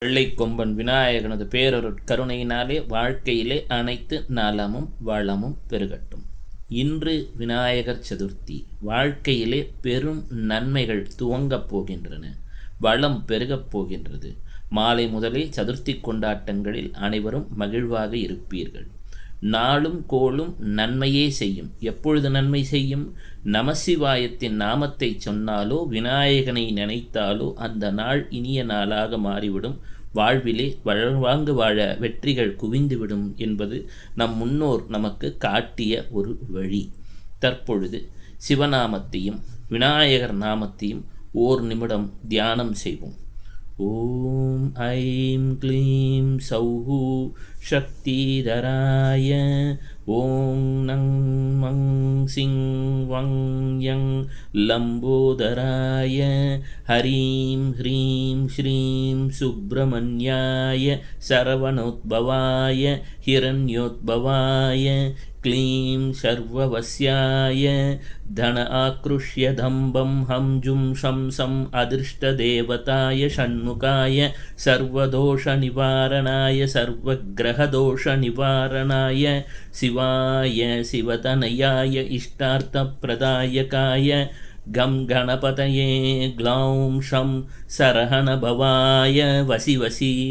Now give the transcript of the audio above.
வெள்ளைக்கொம்பன் விநாயகனது பேரொருட் கருணையினாலே வாழ்க்கையிலே அனைத்து நலமும் வளமும் பெருகட்டும். இன்று விநாயகர் சதுர்த்தி. வாழ்க்கையிலே பெரும் நன்மைகள் துவங்கப் போகின்றன. வளம் பெருகப் போகின்றது. மாலை முதலே சதுர்த்தி கொண்டாட்டங்களில் அனைவரும் மகிழ்வாக இருப்பீர்கள். நாளும் கோளும் நன்மையே செய்யும். எப்பொழுது நன்மை செய்யும்? நமசிவாயத்தின் நாமத்தை சொன்னாலோ விநாயகனை நினைத்தாலோ அந்த நாள் இனிய நாளாக மாறிவிடும். வாழ்விலே வாழ்வாங்கு வாழ வெற்றிகள் குவிந்துவிடும் என்பது நம் முன்னோர் நமக்கு காட்டிய ஒரு வழி. தற்பொழுது சிவநாமத்தையும் விநாயகர் நாமத்தையும் ஓர் நிமிடம் தியானம் செய்வோம். ஓம் ஐம் க்ளீம் சௌஹு சக்திதராய ஓம் நங் மங் சிங் வங் யங் லம்போதராய ஹரீம் ஹ்ரீம் ஸ்ரீம் சுப்பிரமணியாய சரவணோத்பவாய ஹிரண்யோத்பவாய க்ளீம் சர்வவஸ்யாய தன ஆக்ருஷ்ய தம்பம் ஹம் ஜும் ஷம் சம் அதிர்ஷ்டதேவதாய ஷண்முகாய சர்வதோஷ நிவாரணாய சர்வக்ரகதோஷ நிவாரணாய சிவாய சிவதனயாய இஷ்டார்த்த பிரதாயகாய கம் கணபதயே க்ளௌம் ஷம் சரஹண பவாய வசி வசி.